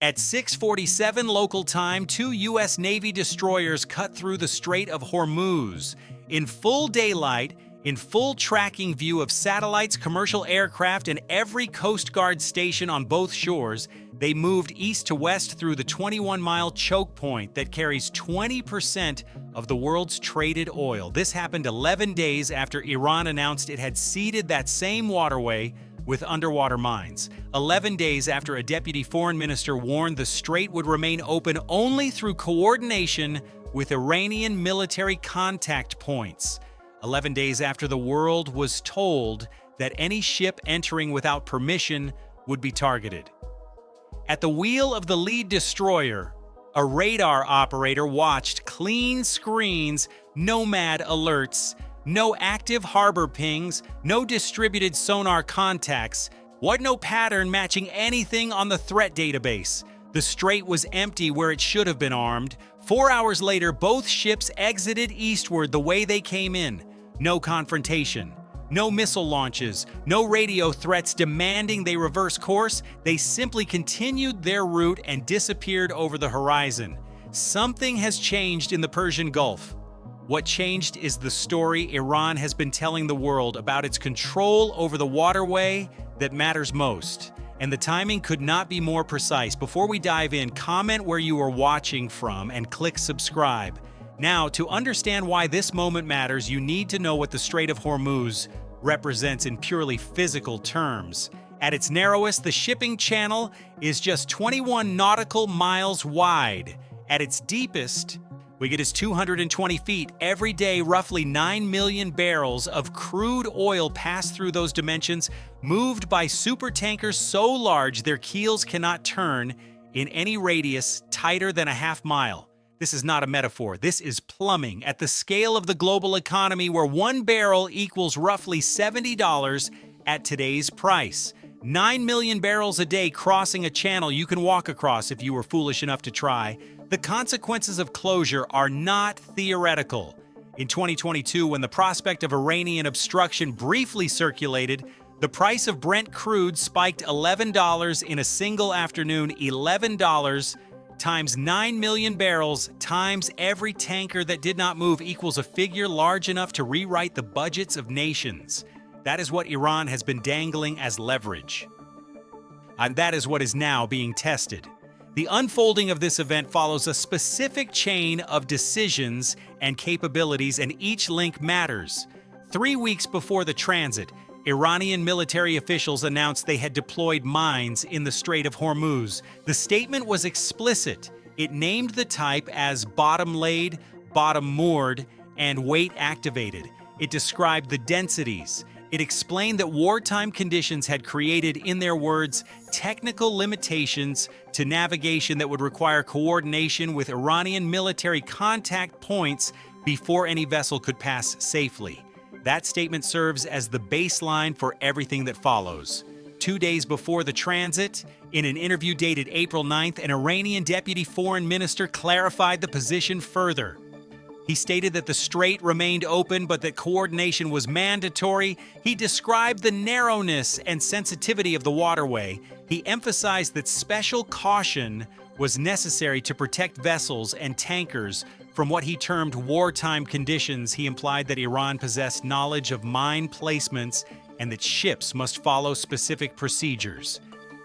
At 6:47 local time, two U.S. Navy destroyers cut through the Strait of Hormuz. In full daylight, in full tracking view of satellites, commercial aircraft, and every Coast Guard station on both shores, they moved east to west through the 21-mile choke point that carries 20% of the world's traded oil. This happened 11 days after Iran announced it had seeded that same waterway with underwater mines. 11 days after a deputy foreign minister warned the strait would remain open only through coordination with Iranian military contact points. 11 days after the world was told that any ship entering without permission would be targeted. At the wheel of the lead destroyer, a radar operator watched clean screens, nomad alerts, no active harbor pings, no distributed sonar contacts, no pattern matching anything on the threat database. The strait was empty where it should have been armed. 4 hours later, both ships exited eastward the way they came in. No confrontation, no missile launches, no radio threats demanding they reverse course. They simply continued their route and disappeared over the horizon. Something has changed in the Persian Gulf. What changed is the story Iran has been telling the world about its control over the waterway that matters most. And the timing could not be more precise. Before we dive in, comment where you are watching from and click subscribe. Now, to understand why this moment matters, you need to know what the Strait of Hormuz represents in purely physical terms. At its narrowest, the shipping channel is just 21 nautical miles wide. At its deepest, we get is 220 feet. Every day, roughly 9 million barrels of crude oil pass through those dimensions, moved by supertankers so large their keels cannot turn in any radius tighter than a half mile. This is not a metaphor. This is plumbing at the scale of the global economy, where one barrel equals roughly $70 at today's price. 9 million barrels a day crossing a channel you can walk across if you were foolish enough to try. The consequences of closure are not theoretical. In 2022, when the prospect of Iranian obstruction briefly circulated, the price of Brent crude spiked $11 in a single afternoon. $11 times 9 million barrels times every tanker that did not move equals a figure large enough to rewrite the budgets of nations. That is what Iran has been dangling as leverage. And that is what is now being tested. The unfolding of this event follows a specific chain of decisions and capabilities, and each link matters. 3 weeks before the transit, Iranian military officials announced they had deployed mines in the Strait of Hormuz. The statement was explicit. It named the type as bottom-laid, bottom-moored, and weight-activated. It described the densities. It explained that wartime conditions had created, in their words, technical limitations to navigation that would require coordination with Iranian military contact points before any vessel could pass safely. That statement serves as the baseline for everything that follows. 2 days before the transit, in an interview dated April 9th, an Iranian deputy foreign minister clarified the position further. He stated that the strait remained open, but that coordination was mandatory. He described the narrowness and sensitivity of the waterway. He emphasized that special caution was necessary to protect vessels and tankers from what he termed wartime conditions. He implied that Iran possessed knowledge of mine placements and that ships must follow specific procedures.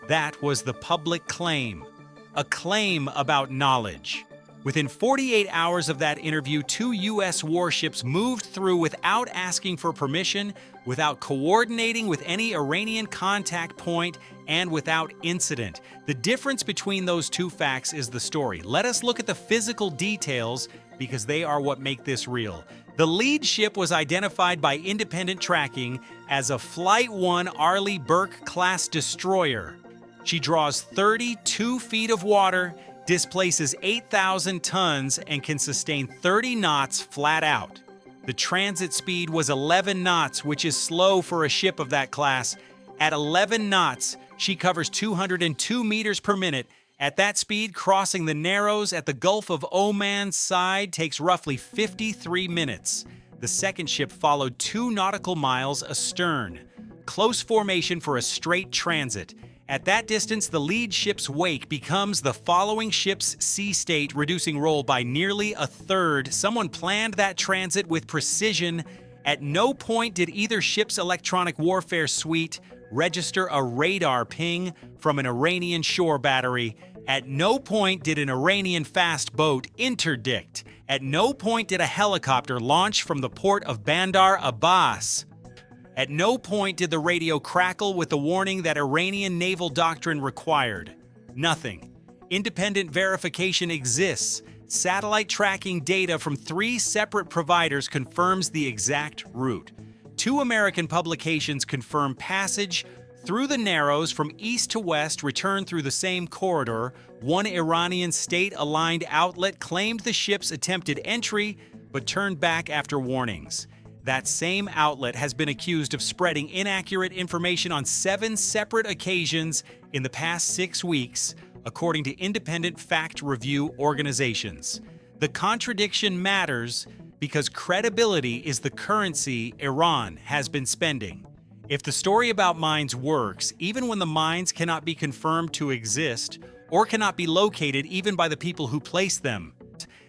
That was the public claim, a claim about knowledge. Within 48 hours of that interview, 2 U.S. warships moved through without asking for permission, without coordinating with any Iranian contact point, and without incident. The difference between those two facts is the story. Let us look at the physical details because they are what make this real. The lead ship was identified by independent tracking as a Flight 1 Arleigh Burke-class destroyer. She draws 32 feet of water, displaces 8,000 tons, and can sustain 30 knots flat out. The transit speed was 11 knots, which is slow for a ship of that class. At 11 knots, she covers 202 meters per minute. At that speed, crossing the Narrows at the Gulf of Oman's side takes roughly 53 minutes. The second ship followed 2 nautical miles astern. Close formation for a straight transit. At that distance, the lead ship's wake becomes the following ship's sea state, reducing roll by nearly a third. Someone planned that transit with precision. At no point did either ship's electronic warfare suite register a radar ping from an Iranian shore battery. At no point did an Iranian fast boat interdict. At no point did a helicopter launch from the port of Bandar Abbas. At no point did the radio crackle with the warning that Iranian naval doctrine required. Nothing. Independent verification exists. Satellite tracking data from 3 separate providers confirms the exact route. 2 American publications confirm passage through the Narrows from east to west, return through the same corridor. 1 Iranian state-aligned outlet claimed the ship's attempted entry, but turned back after warnings. That same outlet has been accused of spreading inaccurate information on 7 separate occasions in the past 6 weeks, according to independent fact review organizations. The contradiction matters because credibility is the currency Iran has been spending. If the story about mines works, even when the mines cannot be confirmed to exist or cannot be located even by the people who place them,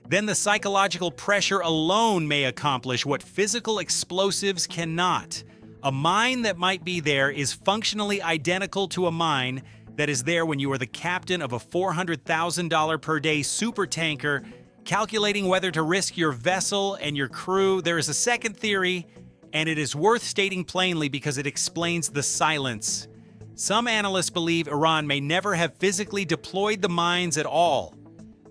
then the psychological pressure alone may accomplish what physical explosives cannot. A mine that might be there is functionally identical to a mine that is there when you are the captain of a $400,000 per day supertanker, calculating whether to risk your vessel and your crew. There is a second theory, and it is worth stating plainly because it explains the silence. Some analysts believe Iran may never have physically deployed the mines at all,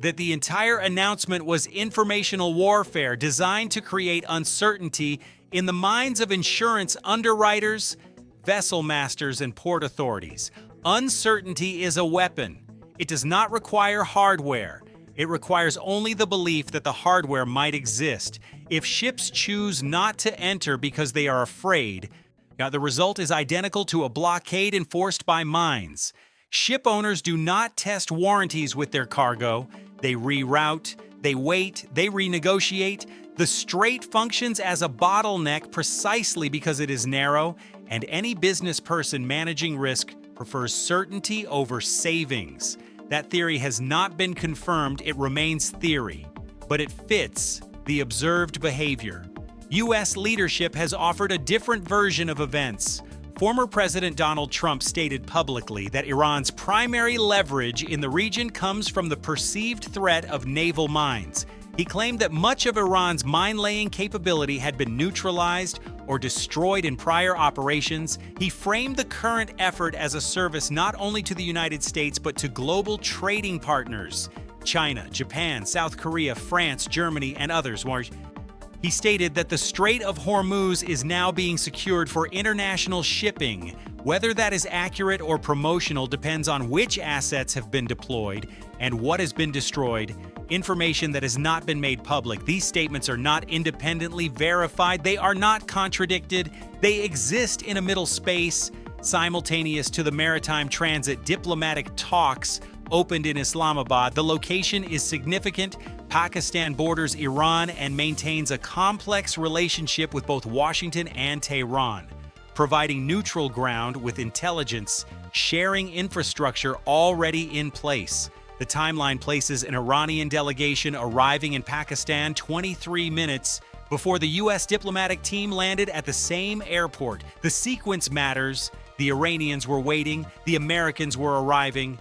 that the entire announcement was informational warfare designed to create uncertainty in the minds of insurance underwriters, vessel masters, and port authorities. Uncertainty is a weapon. It does not require hardware. It requires only the belief that the hardware might exist. If ships choose not to enter because they are afraid, the result is identical to a blockade enforced by mines. Ship owners do not test warranties with their cargo. They reroute, they wait, they renegotiate. The strait functions as a bottleneck precisely because it is narrow, and any business person managing risk prefers certainty over savings. That theory has not been confirmed. It remains theory, but it fits the observed behavior. U.S. leadership has offered a different version of events. Former President Donald Trump stated publicly that Iran's primary leverage in the region comes from the perceived threat of naval mines. He claimed that much of Iran's mine-laying capability had been neutralized or destroyed in prior operations. He framed the current effort as a service not only to the United States but to global trading partners: China, Japan, South Korea, France, Germany, and others. He stated that the Strait of Hormuz is now being secured for international shipping. Whether that is accurate or promotional depends on which assets have been deployed and what has been destroyed. Information that has not been made public. These statements are not independently verified. They are not contradicted. They exist in a middle space, simultaneous to the maritime transit. Diplomatic talks opened in Islamabad. The location is significant. Pakistan borders Iran and maintains a complex relationship with both Washington and Tehran, providing neutral ground with intelligence, sharing infrastructure already in place. The timeline places an Iranian delegation arriving in Pakistan 23 minutes before the U.S. diplomatic team landed at the same airport. The sequence matters. The Iranians were waiting. The Americans were arriving.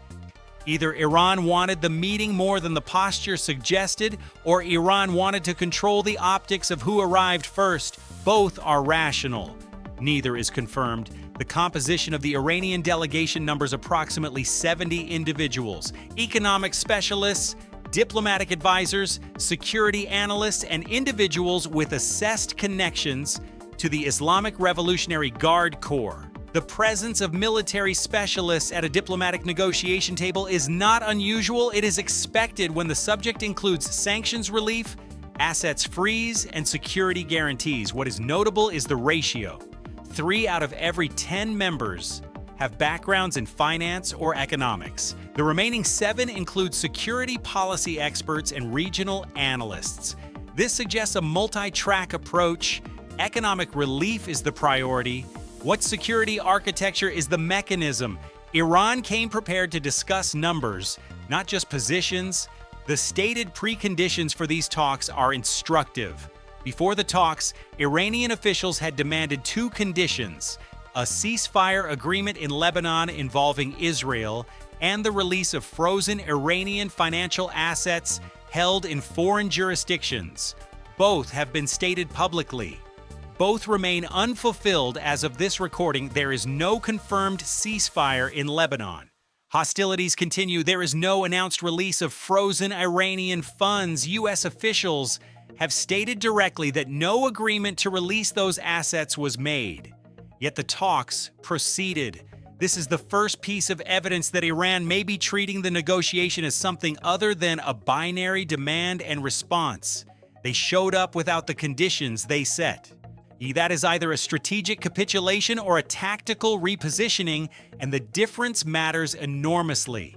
Either Iran wanted the meeting more than the posture suggested, or Iran wanted to control the optics of who arrived first. Both are rational. Neither is confirmed. The composition of the Iranian delegation numbers approximately 70 individuals: economic specialists, diplomatic advisors, security analysts, and individuals with assessed connections to the Islamic Revolutionary Guard Corps. The presence of military specialists at a diplomatic negotiation table is not unusual. It is expected when the subject includes sanctions relief, assets freeze, and security guarantees. What is notable is the ratio. 3 out of every 10 members have backgrounds in finance or economics. The remaining 7 include security policy experts and regional analysts. This suggests a multi-track approach. Economic relief is the priority. What security architecture is the mechanism? Iran came prepared to discuss numbers, not just positions. The stated preconditions for these talks are instructive. Before the talks, Iranian officials had demanded two conditions: a ceasefire agreement in Lebanon involving Israel, and the release of frozen Iranian financial assets held in foreign jurisdictions. Both have been stated publicly. Both remain unfulfilled as of this recording. There is no confirmed ceasefire in Lebanon. Hostilities continue. There is no announced release of frozen Iranian funds. U.S. officials have stated directly that no agreement to release those assets was made. Yet the talks proceeded. This is the first piece of evidence that Iran may be treating the negotiation as something other than a binary demand and response. They showed up without the conditions they set. That is either a strategic capitulation or a tactical repositioning, and the difference matters enormously.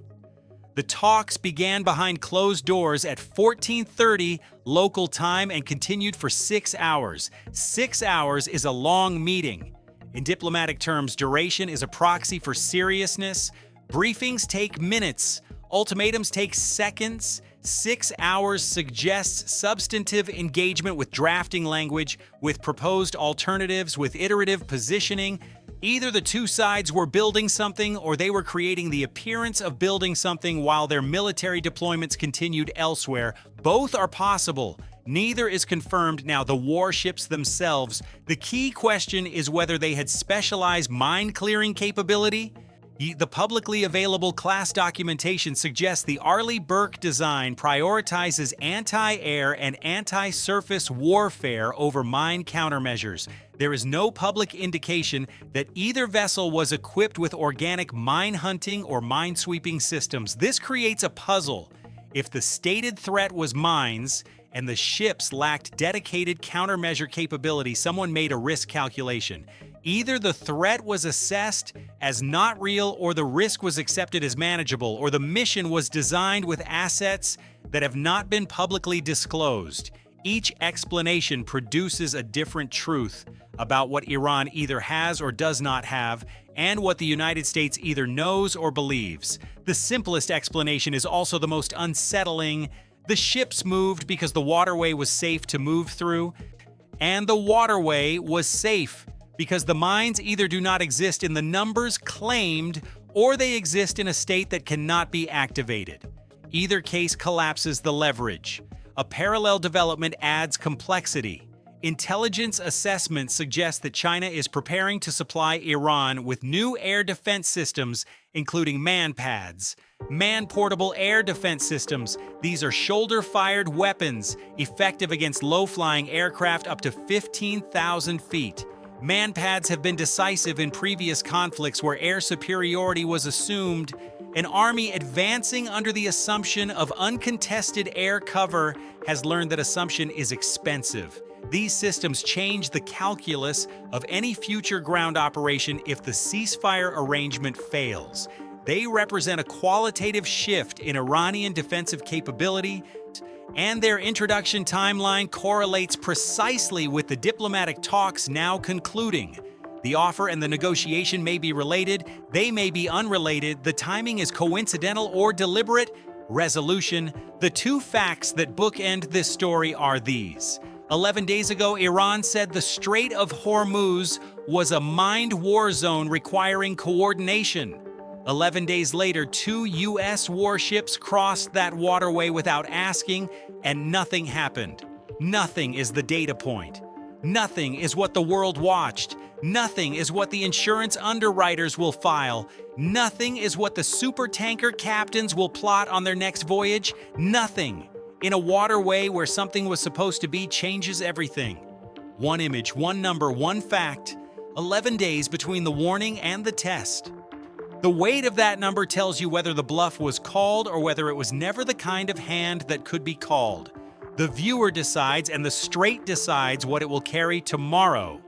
The talks began behind closed doors at 14:30 local time and continued for 6 hours. 6 hours is a long meeting. In diplomatic terms, duration is a proxy for seriousness. Briefings take minutes. Ultimatums take seconds. 6 hours suggests substantive engagement with drafting language, with proposed alternatives, with iterative positioning. Either the two sides were building something or they were creating the appearance of building something while their military deployments continued elsewhere. Both are possible. Neither is confirmed. Now, the warships themselves, the key question is whether they had specialized mine-clearing capability. The publicly available class documentation suggests the Arleigh Burke design prioritizes anti-air and anti-surface warfare over mine countermeasures. There is no public indication that either vessel was equipped with organic mine hunting or mine-sweeping systems. This creates a puzzle. If the stated threat was mines and the ships lacked dedicated countermeasure capability, someone made a risk calculation. Either the threat was assessed as not real, or the risk was accepted as manageable, or the mission was designed with assets that have not been publicly disclosed. Each explanation produces a different truth about what Iran either has or does not have, and what the United States either knows or believes. The simplest explanation is also the most unsettling. The ships moved because the waterway was safe to move through, and the waterway was safe because the mines either do not exist in the numbers claimed or they exist in a state that cannot be activated. Either case collapses the leverage. A parallel development adds complexity. Intelligence assessments suggest that China is preparing to supply Iran with new air defense systems, including man-pads, man-portable air defense systems. These are shoulder-fired weapons, effective against low-flying aircraft up to 15,000 feet. Man-pads have been decisive in previous conflicts where air superiority was assumed. An army advancing under the assumption of uncontested air cover has learned that assumption is expensive. These systems change the calculus of any future ground operation if the ceasefire arrangement fails. They represent a qualitative shift in Iranian defensive capability, and their introduction timeline correlates precisely with the diplomatic talks now concluding. The offer and the negotiation may be related, they may be unrelated, the timing is coincidental or deliberate. Resolution: the two facts that bookend this story are these. 11 days ago, Iran said the Strait of Hormuz was a mined war zone requiring coordination. 11 days later, 2 U.S. warships crossed that waterway without asking, and nothing happened. Nothing is the data point. Nothing is what the world watched. Nothing is what the insurance underwriters will file. Nothing is what the supertanker captains will plot on their next voyage. Nothing. In a waterway where something was supposed to be changes everything. One image, one number, one fact. 11 days between the warning and the test. The weight of that number tells you whether the bluff was called or whether it was never the kind of hand that could be called. The viewer decides, and the strait decides what it will carry tomorrow.